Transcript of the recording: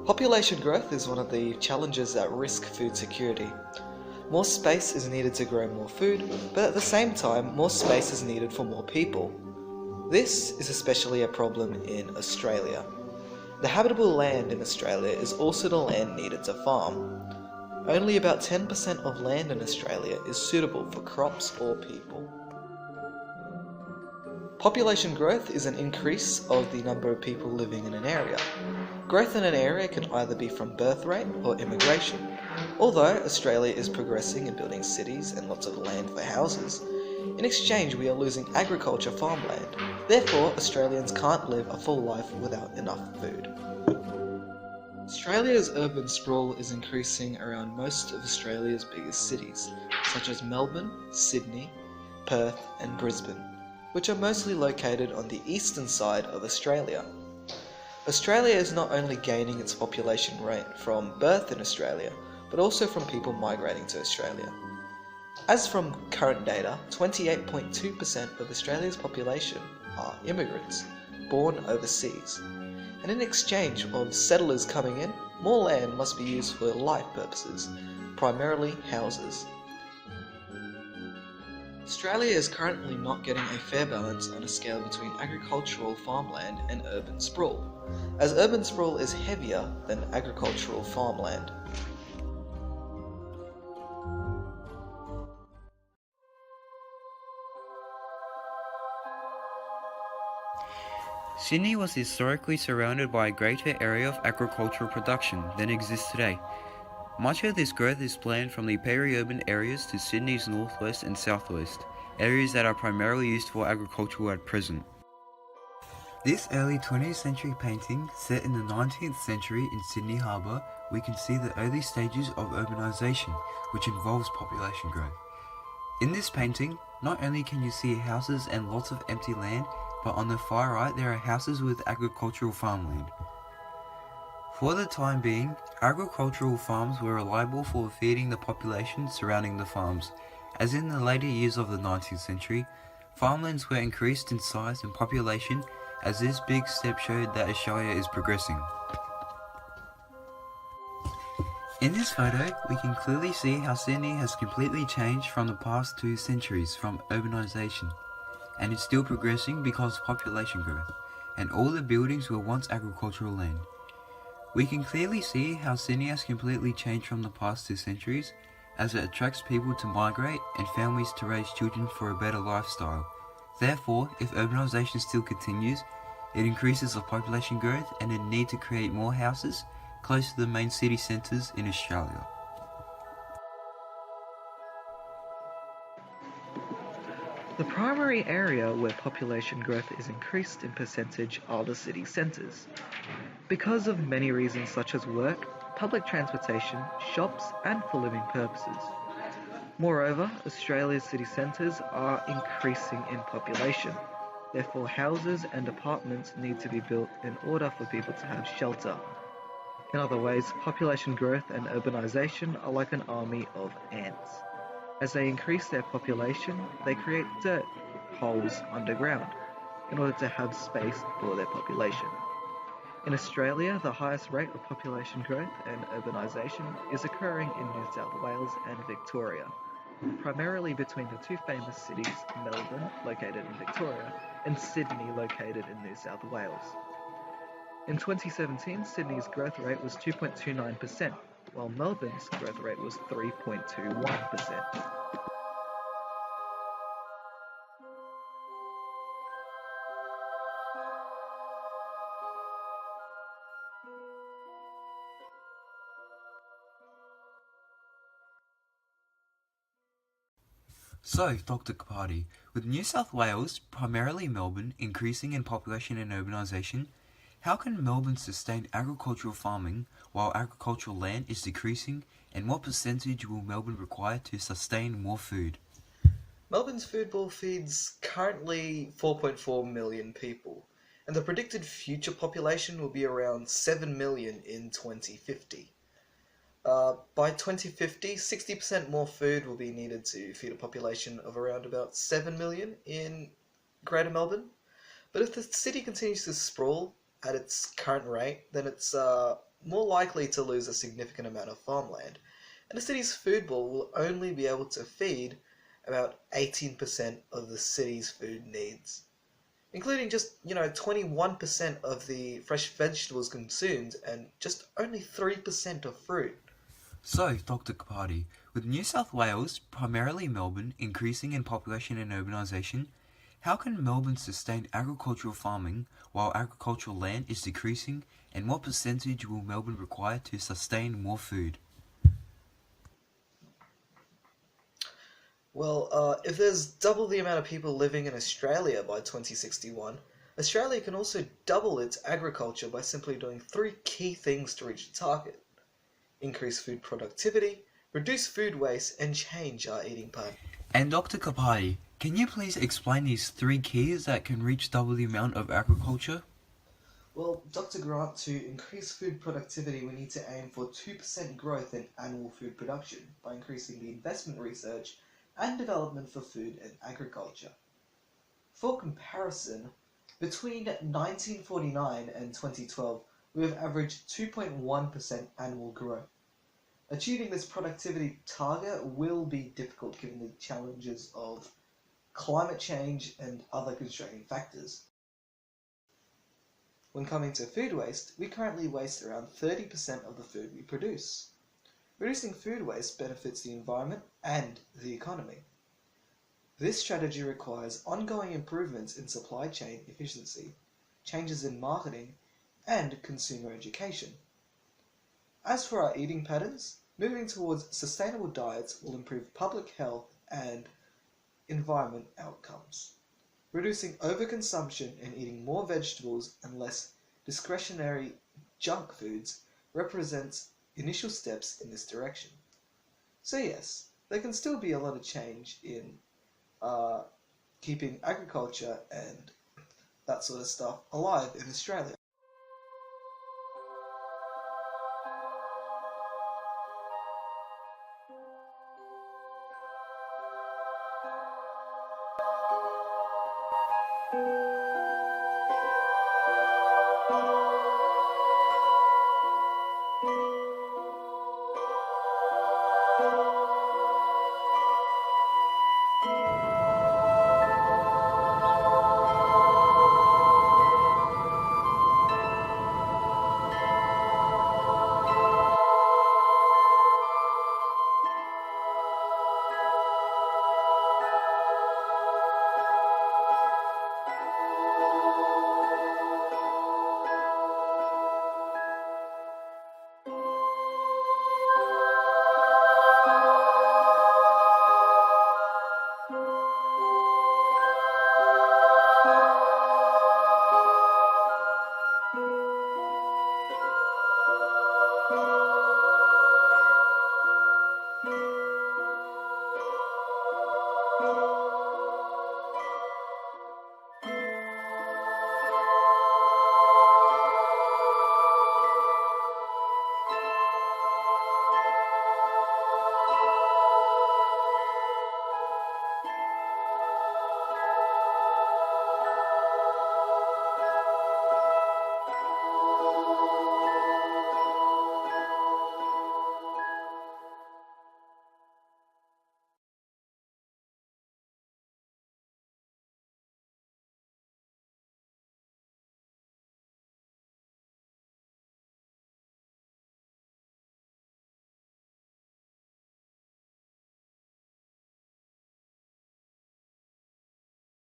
Population growth is one of the challenges that risk food security. More space is needed to grow more food, but at the same time, more space is needed for more people. This is especially a problem in Australia. The habitable land in Australia is also the land needed to farm. Only about 10% of land in Australia is suitable for crops or people. Population growth is an increase of the number of people living in an area. Growth in an area can either be from birth rate or immigration. Although Australia is progressing in building cities and lots of land for houses, in exchange we are losing agriculture farmland. Therefore, Australians can't live a full life without enough food. Australia's urban sprawl is increasing around most of Australia's biggest cities, such as Melbourne, Sydney, Perth and Brisbane, which are mostly located on the eastern side of Australia. Australia is not only gaining its population rate from birth in Australia, but also from people migrating to Australia. As from current data, 28.2% of Australia's population are immigrants, born overseas. And in exchange of settlers coming in, more land must be used for life purposes, primarily houses. Australia is currently not getting a fair balance on a scale between agricultural farmland and urban sprawl, as urban sprawl is heavier than agricultural farmland. Sydney was historically surrounded by a greater area of agricultural production than exists today. Much of this growth is planned from the peri-urban areas to Sydney's northwest and southwest, areas that are primarily used for agriculture at present. This early 20th century painting, set in the 19th century in Sydney Harbour, we can see the early stages of urbanisation, which involves population growth. In this painting, not only can you see houses and lots of empty land, but on the far right there are houses with agricultural farmland. For the time being, agricultural farms were reliable for feeding the population surrounding the farms, as in the later years of the 19th century, farmlands were increased in size and population, as this big step showed that Australia is progressing. In this photo, we can clearly see how Sydney has completely changed from the past 2 centuries from urbanisation, and it's still progressing because of population growth, and all the buildings were once agricultural land. We can clearly see how Sydney has completely changed from the past 2 centuries, as it attracts people to migrate and families to raise children for a better lifestyle. Therefore, if urbanisation still continues, it increases the population growth and the need to create more houses close to the main city centres in Australia. The primary area where population growth is increased in percentage are the city centres, because of many reasons such as work, public transportation, shops and for living purposes. Moreover, Australia's city centres are increasing in population. Therefore, houses and apartments need to be built in order for people to have shelter. In other ways, population growth and urbanisation are like an army of ants. As they increase their population, they create dirt holes underground in order to have space for their population. In Australia, the highest rate of population growth and urbanisation is occurring in New South Wales and Victoria, primarily between the 2 famous cities, Melbourne, located in Victoria, and Sydney, located in New South Wales. In 2017, Sydney's growth rate was 2.29%, while Melbourne's growth rate was 3.21%. So, Dr. Kapadi, with New South Wales, primarily Melbourne, increasing in population and urbanisation, how can Melbourne sustain agricultural farming while agricultural land is decreasing, and what percentage will Melbourne require to sustain more food? Melbourne's food bowl feeds currently 4.4 million people, and the predicted future population will be around 7 million in 2050. By 2050, 60% more food will be needed to feed a population of around about 7 million in Greater Melbourne. But if the city continues to sprawl at its current rate, then its more likely to lose a significant amount of farmland, and the city's food bowl will only be able to feed about 18% of the city's food needs, including just, 21% of the fresh vegetables consumed and just only 3% of fruit. So, Dr. Kapadi, with New South Wales, primarily Melbourne, increasing in population and urbanisation, how can Melbourne sustain agricultural farming while agricultural land is decreasing, and what percentage will Melbourne require to sustain more food? Well, if there's double the amount of people living in Australia by 2061, Australia can also double its agriculture by simply doing three key things to reach the target: increase food productivity, reduce food waste, and change our eating pattern. And Dr. Kapadi, can you please explain these three keys that can reach double the amount of agriculture? Well, Dr. Grant, to increase food productivity, we need to aim for 2% growth in annual food production by increasing the investment research and development for food and agriculture. For comparison, between 1949 and 2012, we have averaged 2.1% annual growth. Achieving this productivity target will be difficult given the challenges of climate change and other constraining factors. When coming to food waste, we currently waste around 30% of the food we produce. Reducing food waste benefits the environment and the economy. This strategy requires ongoing improvements in supply chain efficiency, changes in marketing, and consumer education. As for our eating patterns, moving towards sustainable diets will improve public health and environment outcomes. Reducing overconsumption and eating more vegetables and less discretionary junk foods represents initial steps in this direction. So yes, there can still be a lot of change in keeping agriculture and that sort of stuff alive in Australia.